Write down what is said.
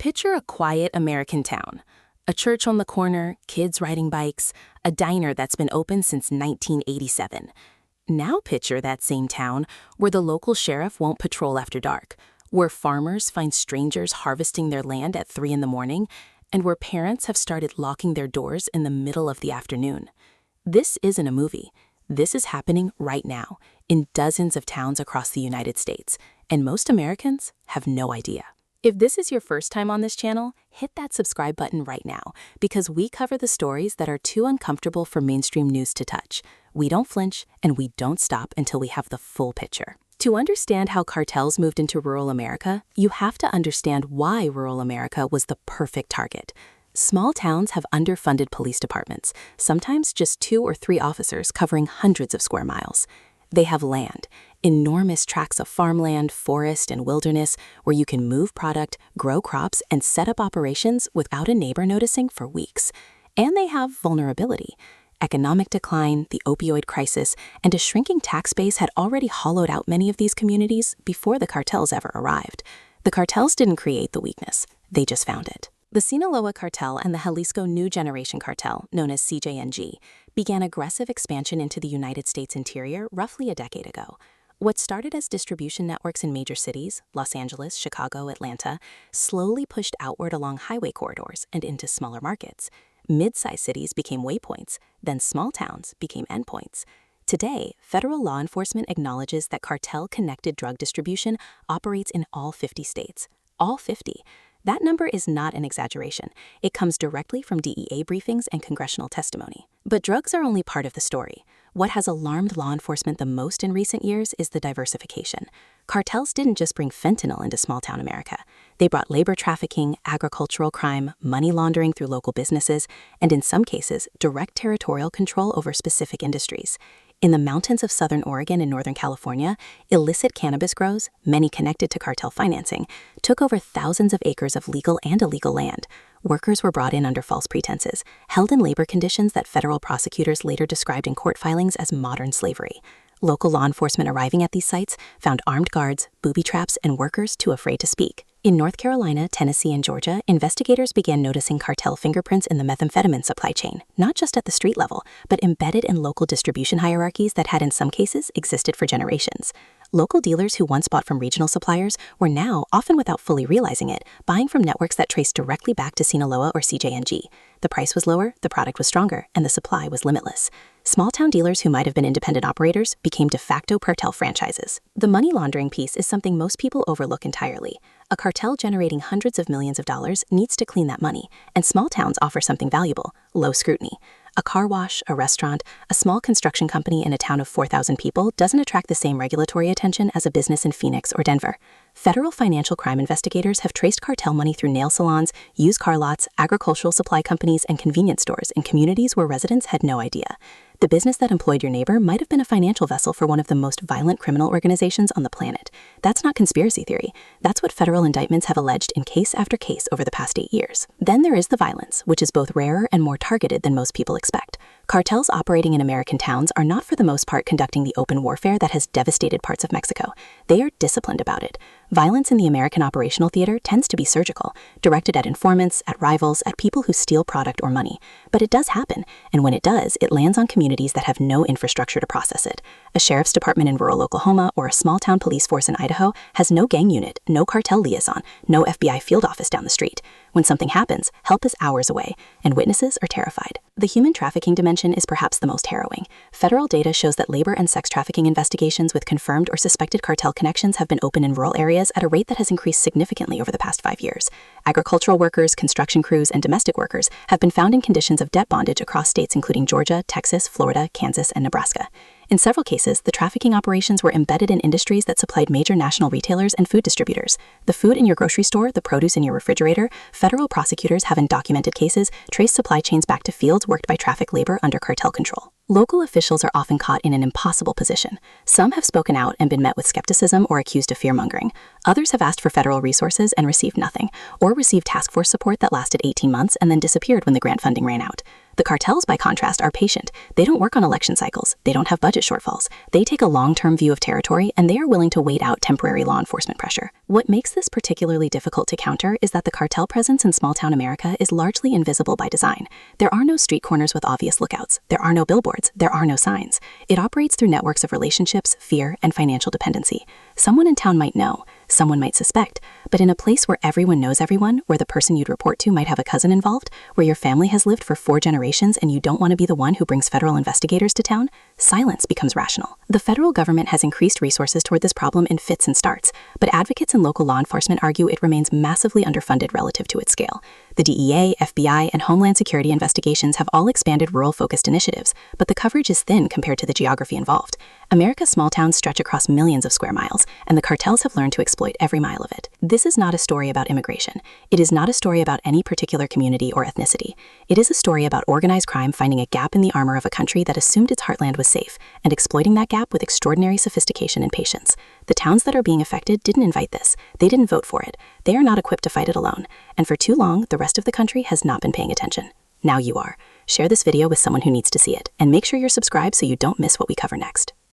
Picture a quiet American town. A church on the corner, kids riding bikes, a diner that's been open since 1987. Now picture that same town where the local sheriff won't patrol after dark, where farmers find strangers harvesting their land at 3 in the morning, and where parents have started locking their doors in the middle of the afternoon. This isn't a movie. This is happening right now in dozens of towns across the United States, and most Americans have no idea. If this is your first time on this channel, hit that subscribe button right now, because we cover the stories that are too uncomfortable for mainstream news to touch. We don't flinch, and we don't stop until we have the full picture. To understand how cartels moved into rural America, you have to understand why rural America was the perfect target. Small towns have underfunded police departments, sometimes just 2 or 3 officers covering hundreds of square miles. They have land, enormous tracts of farmland, forest, and wilderness where you can move product, grow crops, and set up operations without a neighbor noticing for weeks. And they have vulnerability. Economic decline, the opioid crisis, and a shrinking tax base had already hollowed out many of these communities before the cartels ever arrived. The cartels didn't create the weakness, they just found it. The Sinaloa Cartel and the Jalisco New Generation Cartel, known as CJNG, began aggressive expansion into the United States interior roughly a decade ago. What started as distribution networks in major cities, Los Angeles, Chicago, Atlanta, slowly pushed outward along highway corridors and into smaller markets. Mid-sized cities became waypoints, then small towns became endpoints. Today, federal law enforcement acknowledges that cartel-connected drug distribution operates in all 50 states. All 50. That number is not an exaggeration. It comes directly from DEA briefings and congressional testimony. But drugs are only part of the story. What has alarmed law enforcement the most in recent years is the diversification. Cartels didn't just bring fentanyl into small-town America. They brought labor trafficking, agricultural crime, money laundering through local businesses, and in some cases, direct territorial control over specific industries. In the mountains of southern Oregon and northern California, illicit cannabis grows, many connected to cartel financing, took over thousands of acres of legal and illegal land. Workers were brought in under false pretenses, held in labor conditions that federal prosecutors later described in court filings as modern slavery. Local law enforcement arriving at these sites found armed guards, booby traps, and workers too afraid to speak. In North Carolina, Tennessee, and Georgia, investigators began noticing cartel fingerprints in the methamphetamine supply chain, not just at the street level, but embedded in local distribution hierarchies that had in some cases existed for generations. Local dealers who once bought from regional suppliers were now, often without fully realizing it, buying from networks that traced directly back to Sinaloa or CJNG. The price was lower, the product was stronger, and the supply was limitless. Small-town dealers who might have been independent operators became de facto cartel franchises. The money laundering piece is something most people overlook entirely. A cartel generating hundreds of millions of dollars needs to clean that money, and small towns offer something valuable: low scrutiny. A car wash, a restaurant, a small construction company in a town of 4,000 people doesn't attract the same regulatory attention as a business in Phoenix or Denver. Federal financial crime investigators have traced cartel money through nail salons, used car lots, agricultural supply companies, and convenience stores in communities where residents had no idea. The business that employed your neighbor might have been a financial vessel for one of the most violent criminal organizations on the planet. That's not conspiracy theory. That's what federal indictments have alleged in case after case over the past 8 years. Then there is the violence, which is both rarer and more targeted than most people expect. Cartels operating in American towns are not for the most part conducting the open warfare that has devastated parts of Mexico. They are disciplined about it. Violence in the American operational theater tends to be surgical, directed at informants, at rivals, at people who steal product or money. But it does happen, and when it does, it lands on communities that have no infrastructure to process it. A sheriff's department in rural Oklahoma or a small-town police force in Idaho has no gang unit, no cartel liaison, no FBI field office down the street. When something happens, help is hours away, and witnesses are terrified. The human trafficking dimension is perhaps the most harrowing. Federal data shows that labor and sex trafficking investigations with confirmed or suspected cartel connections have been open in rural areas at a rate that has increased significantly over the past 5 years. Agricultural workers, construction crews, and domestic workers have been found in conditions of debt bondage across states including Georgia, Texas, Florida, Kansas, and Nebraska. In several cases, the trafficking operations were embedded in industries that supplied major national retailers and food distributors. The food in your grocery store, the produce in your refrigerator, federal prosecutors have in documented cases traced supply chains back to fields worked by trafficked labor under cartel control. Local officials are often caught in an impossible position. Some have spoken out and been met with skepticism or accused of fear-mongering. Others have asked for federal resources and received nothing, or received task force support that lasted 18 months and then disappeared when the grant funding ran out. The cartels, by contrast, are patient. They don't work on election cycles. They don't have budget shortfalls. They take a long-term view of territory, and they are willing to wait out temporary law enforcement pressure. What makes this particularly difficult to counter is that the cartel presence in small-town America is largely invisible by design. There are no street corners with obvious lookouts. There are no billboards. There are no signs. It operates through networks of relationships, fear, and financial dependency. Someone in town might know, someone might suspect, but in a place where everyone knows everyone, where the person you'd report to might have a cousin involved, where your family has lived for 4 generations and you don't want to be the one who brings federal investigators to town, silence becomes rational. The federal government has increased resources toward this problem in fits and starts, but advocates and local law enforcement argue it remains massively underfunded relative to its scale. The DEA, FBI, and Homeland Security investigations have all expanded rural-focused initiatives, but the coverage is thin compared to the geography involved. America's small towns stretch across millions of square miles, and the cartels have learned to exploit every mile of it. This is not a story about immigration. It is not a story about any particular community or ethnicity. It is a story about organized crime finding a gap in the armor of a country that assumed its heartland was safe, and exploiting that gap with extraordinary sophistication and patience. The towns that are being affected didn't invite this. They didn't vote for it. They are not equipped to fight it alone. And for too long, the rest of the country has not been paying attention. Now you are. Share this video with someone who needs to see it, and make sure you're subscribed so you don't miss what we cover next.